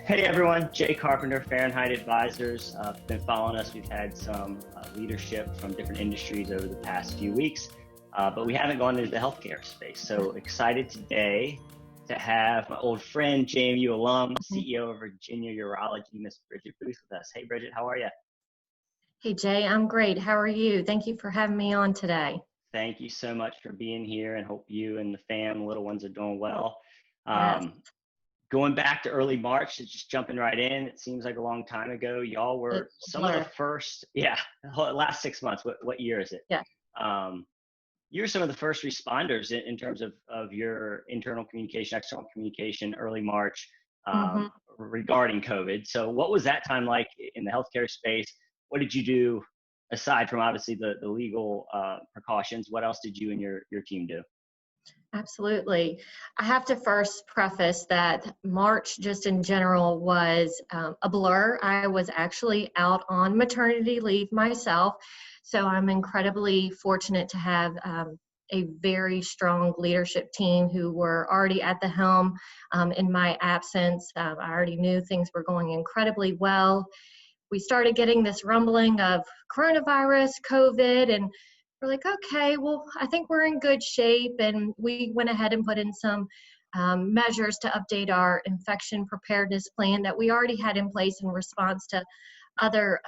Hey everyone, Jay Carpenter, Fahrenheit Advisors. Been following us. We've had some leadership from different industries over the past few weeks, but we haven't gone into the healthcare space. So excited today to have my old friend, JMU alum, CEO of Virginia Urology, Miss Brigette Booth with us. Hey Bridget, how are you? Hey Jay, I'm great. How are you? Thank you for having me on today. Thank you so much for being here, and hope you and the fam, little ones, are doing well. Yes. Um, Going back to early March, just jumping right in, it seems like a long time ago. Y'all were It's a some of the blur. first, last 6 months. What year is it? Yeah. Um, you're some of the first responders in terms of your internal communication, external communication, early March hmm regarding COVID. So what was that time like in the healthcare space? What did you do aside from obviously the legal precautions? What else did you and your team do? Absolutely. I have to first preface that March, just in general, was a blur. I was actually out on maternity leave myself, so I'm incredibly fortunate to have a very strong leadership team who were already at the helm in my absence. I already knew things were going incredibly well. We started getting this rumbling of coronavirus, COVID, and we're like, okay, well, I think we're in good shape. And we went ahead and put in some measures to update our infection preparedness plan that we already had in place in response to other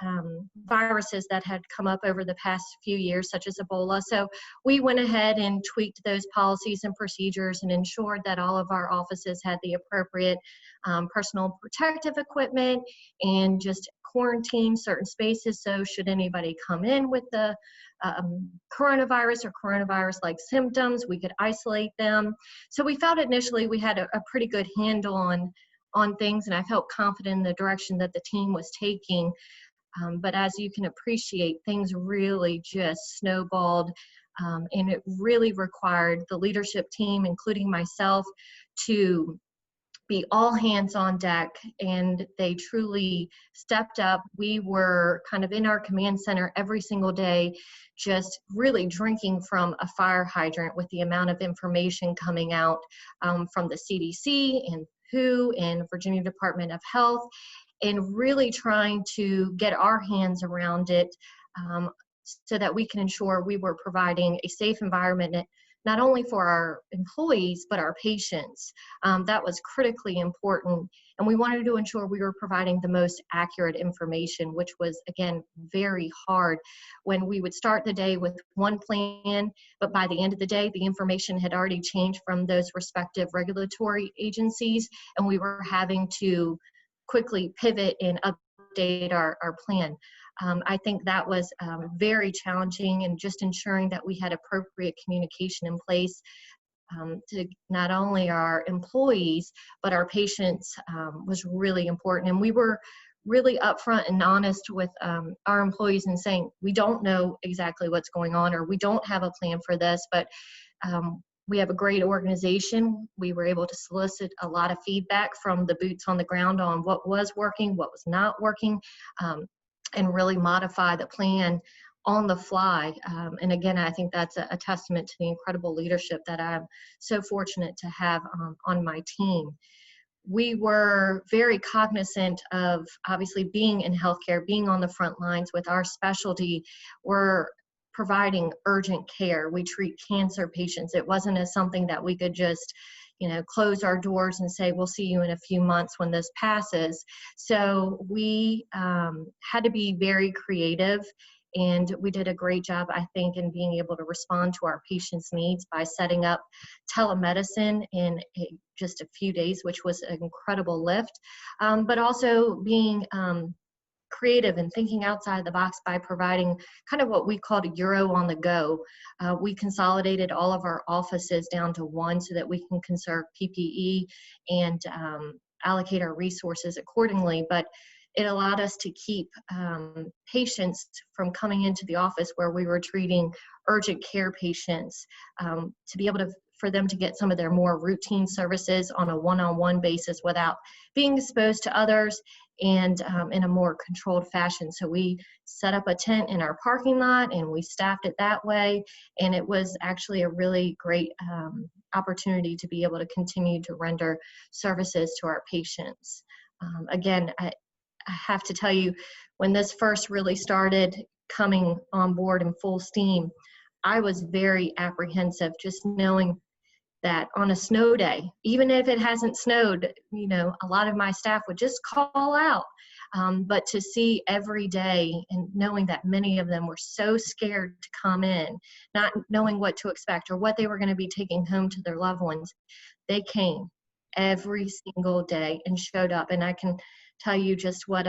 viruses that had come up over the past few years, such as Ebola. So we went ahead and tweaked those policies and procedures and ensured that all of our offices had the appropriate personal protective equipment and just quarantine certain spaces. So should anybody come in with the coronavirus or coronavirus-like symptoms, we could isolate them. So we felt initially we had a pretty good handle on things, and I felt confident in the direction that the team was taking. But as you can appreciate, things really just snowballed, and it really required the leadership team, including myself, to be all hands on deck, and they truly stepped up. We were kind of in our command center every single day, just really drinking from a fire hydrant with the amount of information coming out from the CDC and WHO and Virginia Department of Health, and really trying to get our hands around it um, so that we can ensure we were providing a safe environment not only for our employees, but our patients. That was critically important. And we wanted to ensure we were providing the most accurate information, which was, again, very hard when we would start the day with one plan, but by the end of the day, the information had already changed from those respective regulatory agencies, and we were having to quickly pivot and update our plan. I think that was very challenging, and just ensuring that we had appropriate communication in place to not only our employees, but our patients was really important. And we were really upfront and honest with our employees and saying, we don't know exactly what's going on, or we don't have a plan for this, but we have a great organization. We were able to solicit a lot of feedback from the boots on the ground on what was working, what was not working, and really modify the plan on the fly. And again, I think that's a testament to the incredible leadership that I'm so fortunate to have on my team. We were very cognizant of obviously being in healthcare, being on the front lines with our specialty. We're providing urgent care. We treat cancer patients. It wasn't as something that we could just close our doors and say, we'll see you in a few months when this passes. So we had to be very creative, and we did a great job, I think, in being able to respond to our patients' needs by setting up telemedicine in just a few days, which was an incredible lift, but also being creative and thinking outside the box by providing kind of what we called a Euro on the go. We consolidated all of our offices down to one so that we can conserve PPE and allocate our resources accordingly. But it allowed us to keep patients from coming into the office where we were treating urgent care patients, to be able to for them to get some of their more routine services on a one-on-one basis without being exposed to others, and in a more controlled fashion. So we set up a tent in our parking lot and we staffed it that way. And it was actually a really great opportunity to be able to continue to render services to our patients. Again, I have to tell you, when this first really started coming on board in full steam, I was very apprehensive just knowing that on a snow day, even if it hasn't snowed, a lot of my staff would just call out. But to see every day and knowing that many of them were so scared to come in, not knowing what to expect or what they were going to be taking home to their loved ones, they came every single day and showed up. And I can tell you just what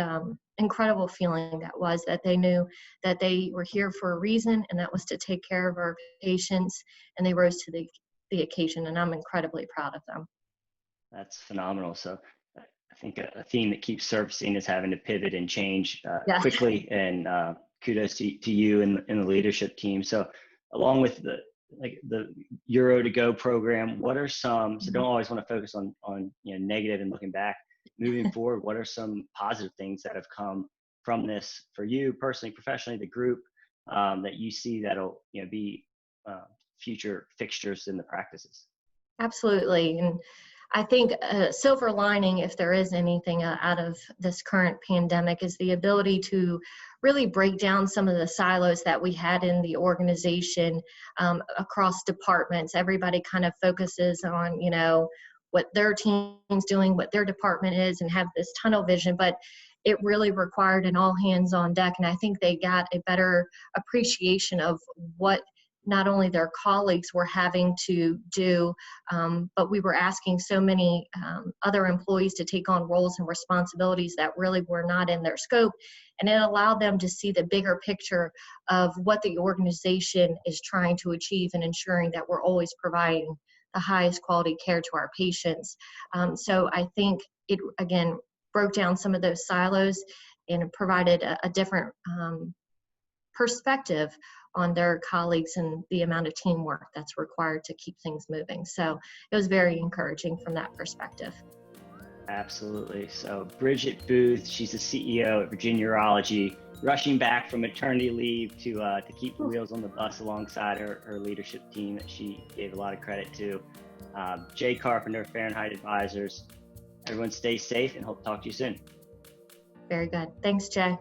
incredible feeling that was, that they knew that they were here for a reason, and that was to take care of our patients, and they rose to the occasion, and I'm incredibly proud of them. That's phenomenal. So I think a theme that keeps surfacing is having to pivot and change Yes. quickly, and kudos to you and the leadership team. So along with the Euro to Go program, what are some, so don't always want to focus on negative and looking back, moving forward, what are some positive things that have come from this for you personally, professionally, the group, that you see that'll be future fixtures in the practices? Absolutely. And I think a silver lining, if there is anything out of this current pandemic, is the ability to really break down some of the silos that we had in the organization across departments. Everybody kind of focuses on, what their team's doing, what their department is, and have this tunnel vision. But it really required an all hands on deck. And I think they got a better appreciation of what not only their colleagues were having to do, but we were asking so many other employees to take on roles and responsibilities that really were not in their scope. And it allowed them to see the bigger picture of what the organization is trying to achieve and ensuring that we're always providing the highest quality care to our patients. So I think it, again, broke down some of those silos and provided a different perspective on their colleagues and the amount of teamwork that's required to keep things moving. So it was very encouraging from that perspective. Absolutely. So Brigette Booth, she's the CEO at Virginia Urology, rushing back from maternity leave to keep the wheels on the bus alongside her leadership team that she gave a lot of credit to. Jay Carpenter, Fahrenheit Advisors. Everyone stay safe, and hope to talk to you soon. Very good. Thanks, Jay.